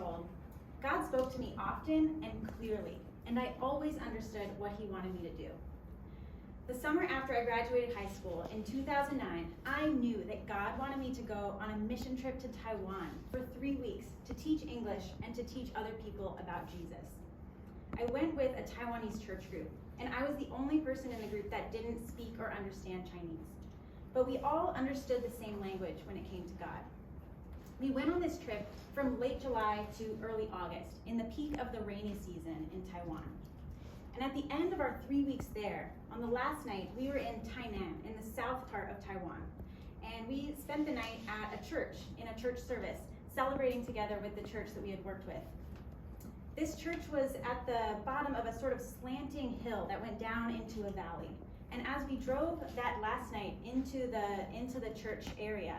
told, God spoke to me often and clearly, and I always understood what he wanted me to do. The summer after I graduated high school in 2009, I knew that God wanted me to go on a mission trip to Taiwan for 3 weeks to teach English and to teach other people about Jesus. I went with a Taiwanese church group, and I was the only person in the group that didn't speak or understand Chinese. But we all understood the same language when it came to God. We went on this trip from late July to early August, in the peak of the rainy season in Taiwan. And at the end of our 3 weeks there, on the last night, we were in Tainan, in the south part of Taiwan. And we spent the night at a church, in a church service, celebrating together with the church that we had worked with. This church was at the bottom of a sort of slanting hill that went down into a valley. And as we drove that last night into the church area,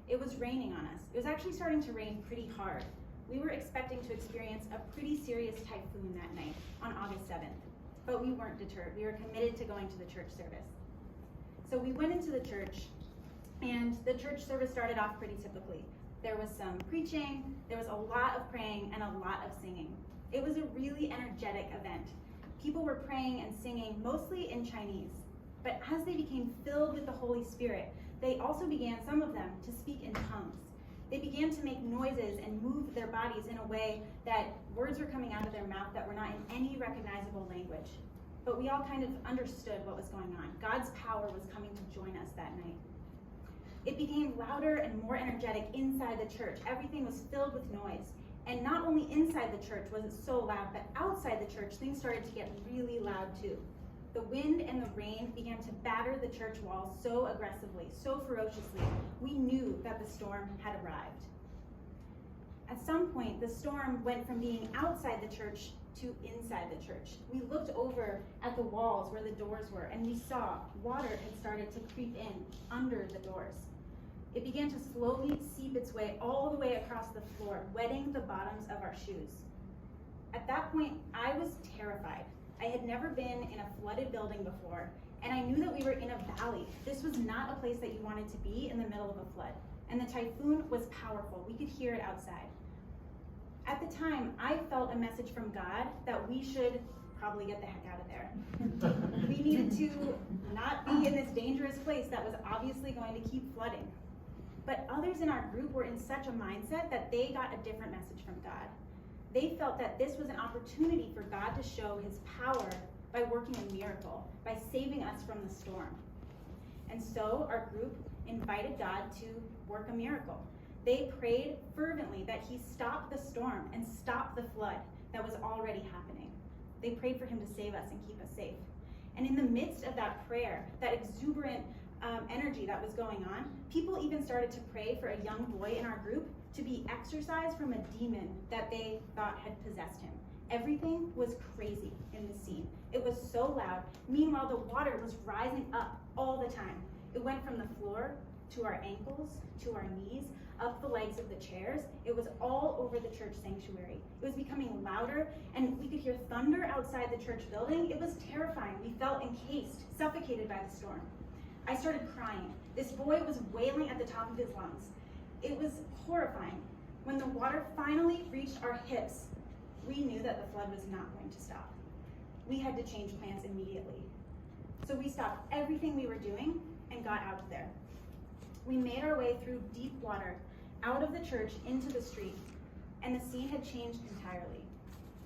it was raining on us. It was actually starting to rain pretty hard. We were expecting to experience a pretty serious typhoon that night on August 7th. But we weren't deterred. We were committed to going to the church service. So we went into the church, and the church service started off pretty typically. There was some preaching, there was a lot of praying, and a lot of singing. It was a really energetic event. People were praying and singing mostly in Chinese. But as they became filled with the Holy Spirit, they also began, some of them, to speak in tongues. They began to make noises and move their bodies in a way that words were coming out of their mouth that were not in any recognizable language. But we all kind of understood what was going on. God's power was coming to join us that night. It became louder and more energetic inside the church. Everything was filled with noise. And not only inside the church was it so loud, but outside the church, things started to get really loud too. The wind and the rain began to batter the church walls so aggressively, so ferociously, we knew that the storm had arrived. At some point, the storm went from being outside the church to inside the church. We looked over at the walls where the doors were, and we saw water had started to creep in under the doors. It began to slowly seep its way all the way across the floor, wetting the bottoms of our shoes. At that point, I was terrified. I had never been in a flooded building before, and I knew that we were in a valley. This was not a place that you wanted to be in the middle of a flood. And the typhoon was powerful. We could hear it outside. At the time, I felt a message from God that we should probably get the heck out of there. We needed to not be in this dangerous place that was obviously going to keep flooding. But others in our group were in such a mindset that they got a different message from God. They felt that this was an opportunity for God to show his power by working a miracle, by saving us from the storm. And so our group invited God to work a miracle. They prayed fervently that he stop the storm and stop the flood that was already happening. They prayed for him to save us and keep us safe. And in the midst of that prayer, that exuberant energy that was going on, people even started to pray for a young boy in our group to be exorcised from a demon that they thought had possessed him. Everything was crazy in the scene. It was so loud. Meanwhile, the water was rising up all the time. It went from the floor to our ankles, to our knees, up the legs of the chairs. It was all over the church sanctuary. It was becoming louder, and we could hear thunder outside the church building. It was terrifying. We felt encased, suffocated by the storm. I started crying. This boy was wailing at the top of his lungs. It was horrifying. When the water finally reached our hips, we knew that the flood was not going to stop. We had to change plans immediately. So we stopped everything we were doing and got out of there. We made our way through deep water, out of the church into the street, and the scene had changed entirely.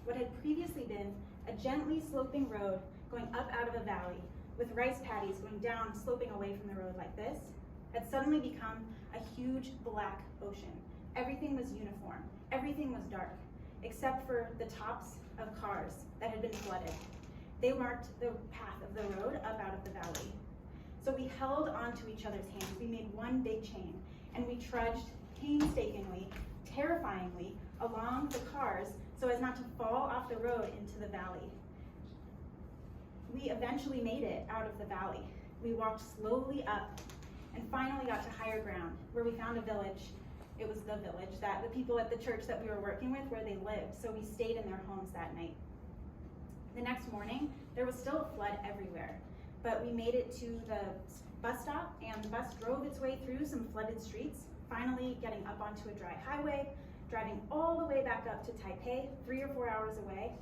What had previously been a gently sloping road going up out of a valley, with rice paddies going down, sloping away from the road like this, had suddenly become a huge black ocean. Everything was uniform. Everything was dark, except for the tops of cars that had been flooded. They marked the path of the road up out of the valley. So we held onto each other's hands. We made one big chain, and we trudged painstakingly, terrifyingly, along the cars so as not to fall off the road into the valley. We eventually made it out of the valley. We walked slowly up and finally got to higher ground, where we found a village. It was the village that the people at the church that we were working with, where they lived, so we stayed in their homes that night. The next morning, there was still a flood everywhere, but we made it to the bus stop, and the bus drove its way through some flooded streets, finally getting up onto a dry highway, driving all the way back up to Taipei, 3 or 4 hours away,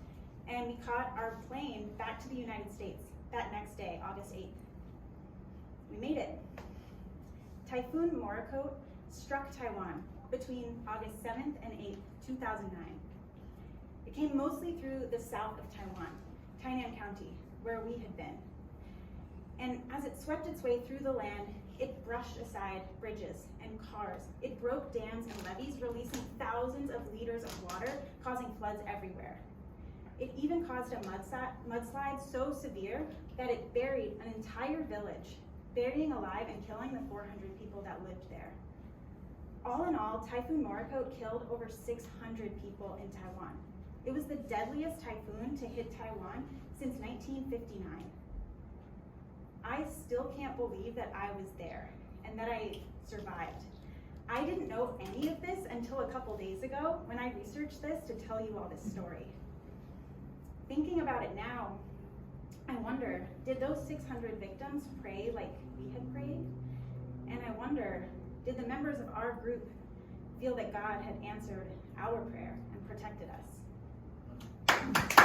and we caught our plane back to the United States that next day, August 8th. We made it. Typhoon Morakot struck Taiwan between August 7th and 8th, 2009. It came mostly through the south of Taiwan, Tainan County, where we had been. And as it swept its way through the land, it brushed aside bridges and cars. It broke dams and levees, releasing thousands of liters of water, causing floods everywhere. It even caused a mudslide so severe that it buried an entire village, burying alive and killing the 400 people that lived there. All in all, Typhoon Morakot killed over 600 people in Taiwan. It was the deadliest typhoon to hit Taiwan since 1959. I still can't believe that I was there and that I survived. I didn't know any of this until a couple days ago when I researched this to tell you all this story. Thinking about it now, I wonder, did those 600 victims pray like we had prayed? And I wonder, did the members of our group feel that God had answered our prayer and protected us?